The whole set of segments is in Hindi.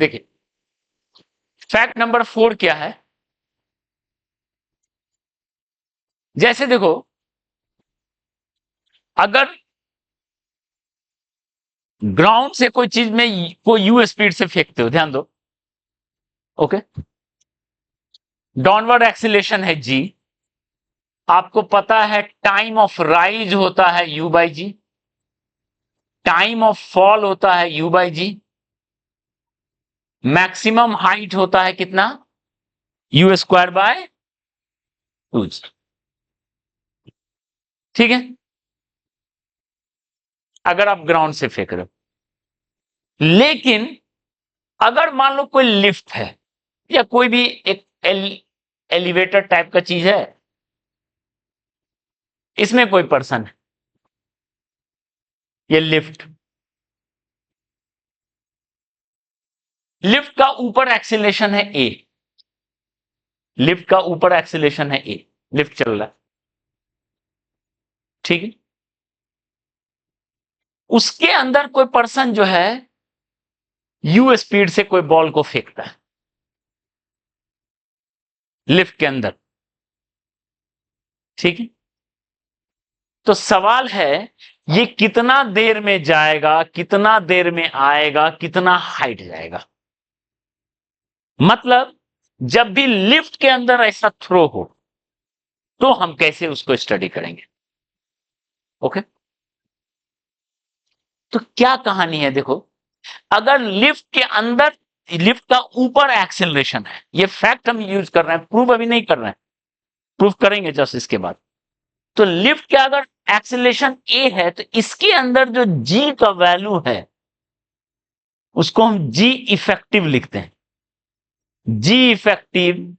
देखिए फैक्ट नंबर 4 क्या है, जैसे देखो अगर ग्राउंड से कोई चीज में कोई यू स्पीड से फेंकते हो, ध्यान दो, ओके, डाउनवर्ड एक्सीलरेशन है जी, आपको पता है टाइम ऑफ राइज होता है u by g, time of fall होता है u by g, maximum height होता है कितना, यू स्क्वायर बाय 2 जी, ठीक है, अगर आप ग्राउंड से फेंक रहे हो। लेकिन अगर मान लो कोई लिफ्ट है या कोई भी एक एलिवेटर टाइप का चीज है, इसमें कोई पर्सन है, ये लिफ्ट, लिफ्ट का ऊपर एक्सीलरेशन है ए, लिफ्ट का ऊपर एक्सीलरेशन है ए, लिफ्ट चल रहा है, ठीक है, उसके अंदर कोई पर्सन जो है यू स्पीड से कोई बॉल को फेंकता है लिफ्ट के अंदर, ठीक है, तो सवाल है ये कितना देर में जाएगा, कितना देर में आएगा, कितना हाइट जाएगा। मतलब जब भी लिफ्ट के अंदर ऐसा थ्रो हो तो हम कैसे उसको स्टडी करेंगे, ओके। तो क्या कहानी है, देखो अगर लिफ्ट के अंदर, लिफ्ट का ऊपर एक्सेलरेशन है, ये फैक्ट हम यूज कर रहे हैं, प्रूव अभी नहीं कर रहे हैं, प्रूफ करेंगे जस्ट इसके बाद। तो लिफ्ट के अगर एक्सेलरेशन ए है तो इसके अंदर जो जी का वैल्यू है उसको हम जी इफेक्टिव लिखते हैं, g effective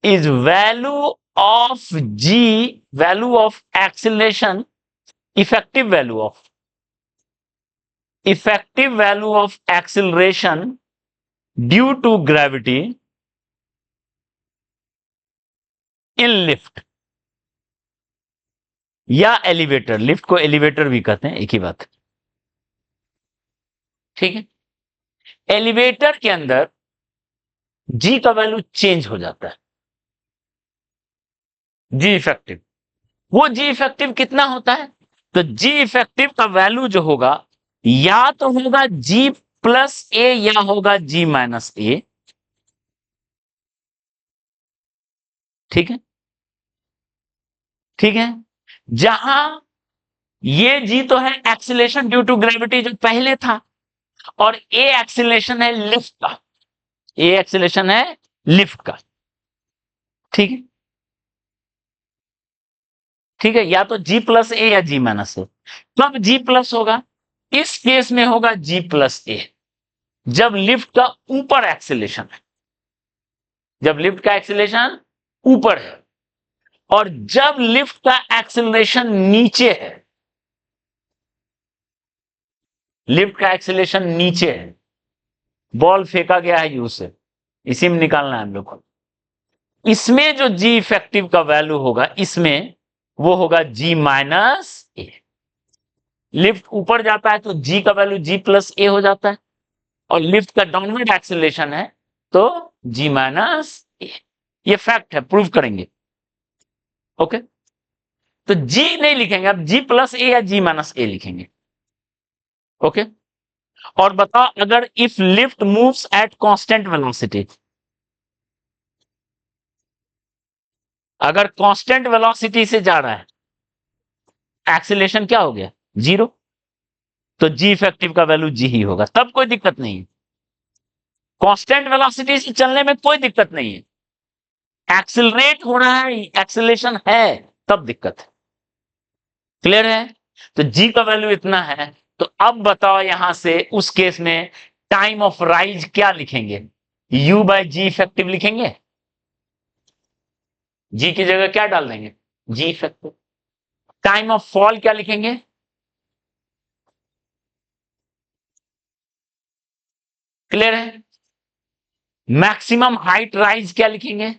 is value of g, value of acceleration, effective value of, effective value of acceleration due to gravity in lift या एलिवेटर, लिफ्ट को एलिवेटर भी कहते हैं, एक ही बात, ठीक है। एलिवेटर के अंदर जी का वैल्यू चेंज हो जाता है, जी इफेक्टिव, वो जी इफेक्टिव कितना होता है, तो जी इफेक्टिव का वैल्यू जो होगा या तो होगा जी प्लस ए या होगा जी माइनस ए, ठीक है, ठीक है, जहां ये जी तो है एक्सीलरेशन ड्यू टू ग्रेविटी जो पहले था, और ए एक्सीलरेशन है लिफ्ट का, ए एक्सीलरेशन है लिफ्ट का, ठीक है, ठीक है, या तो जी प्लस ए या जी माइनस ए, कब जी प्लस होगा, इस केस में होगा जी प्लस ए, जब लिफ्ट का ऊपर एक्सीलरेशन है, जब लिफ्ट का एक्सीलरेशन ऊपर है, और जब लिफ्ट का एक्सीलरेशन नीचे है, लिफ्ट का एक्सीलरेशन नीचे है, बॉल फेंका गया है यू से, इसी में निकालना है हम लोग को, इसमें जो जी इफेक्टिव का वैल्यू होगा इसमें वो होगा जी माइनस ए, लिफ्ट ऊपर जाता है तो जी का वैल्यू जी प्लस ए हो जाता है, और लिफ्ट का डाउनवर्ड एक्सीलरेशन है तो जी माइनस ए, ये फैक्ट है, प्रूव करेंगे, ओके। तो जी नहीं लिखेंगे, अब जी प्लस ए या जी माइनस ए लिखेंगे, ओके। और बताओ अगर if lift moves at constant velocity, अगर कांस्टेंट वेलोसिटी से जा रहा है, एक्सीलरेशन क्या हो गया, जीरो, तो जी इफेक्टिव का वैल्यू जी ही होगा, तब कोई दिक्कत नहीं है, कांस्टेंट वेलोसिटी से चलने में कोई दिक्कत नहीं है, एक्सिलरेट हो रहा है, एक्सीलरेशन है, तब दिक्कत है, क्लियर है। तो जी का वैल्यू इतना है, तो अब बताओ यहां से उस केस में टाइम ऑफ राइज क्या लिखेंगे, यू बाय जी इफेक्टिव लिखेंगे, जी की जगह क्या डाल देंगे, जी इफेक्टिव, टाइम ऑफ फॉल क्या लिखेंगे, क्लियर है, मैक्सिमम हाइट राइज क्या लिखेंगे,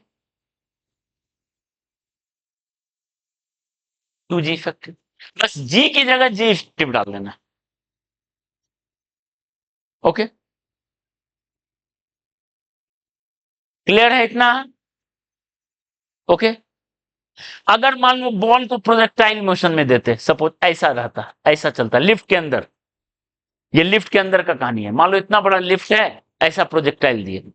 2 जी इफेक्टिव, बस जी की जगह जी इफेक्टिव डाल देना, ओके। क्लियर है इतना? ओके। अगर मान लो बॉल को प्रोजेक्टाइल मोशन में देते, सपोज ऐसा रहता, ऐसा चलता लिफ्ट के अंदर, ये लिफ्ट के अंदर का कहानी है, मान लो इतना बड़ा लिफ्ट है, ऐसा प्रोजेक्टाइल दिए,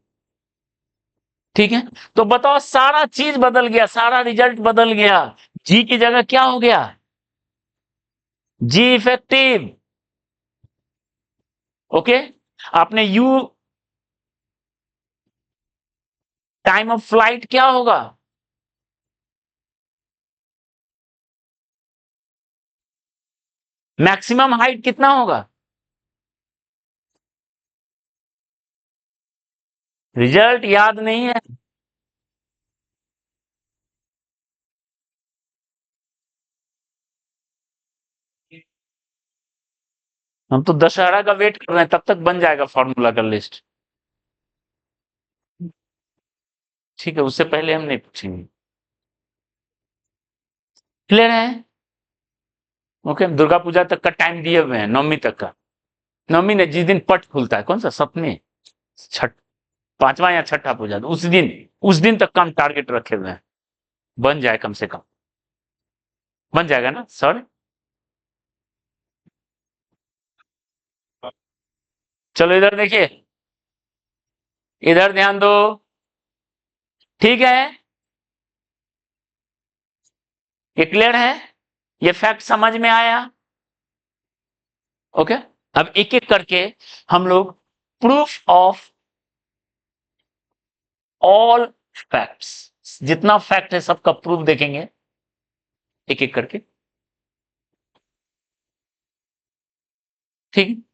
ठीक है, तो बताओ सारा चीज बदल गया, सारा रिजल्ट बदल गया, जी की जगह क्या हो गया, जी इफेक्टिव। ओके, आपने यू टाइम ऑफ फ्लाइट क्या होगा, मैक्सिमम हाइट कितना होगा, रिजल्ट याद नहीं है? हम तो दशहरा का वेट कर रहे हैं, तब तक बन जाएगा फॉर्मूला का लिस्ट। ठीक है, उससे पहले हम नहीं पूछेंगे। क्लियर है? ओके, दुर्गा पूजा तक का टाइम दिए हुए हैं, नवमी तक का। नवमी ने जिस दिन पट खुलता है, कौन सा, सप्तमी, छठ, पांचवा या छठा पूजा, तो उस दिन तक का हम टारगेट रखे हुए हैं, बन जाए कम से कम, बन जाएगा ना सर? चलो इधर देखिए, इधर ध्यान दो, ठीक है, ये क्लियर है, ये फैक्ट समझ में आया? ओके, अब एक एक करके हम लोग प्रूफ ऑफ ऑल फैक्ट्स, जितना फैक्ट है सबका प्रूफ देखेंगे एक एक करके, ठीक है।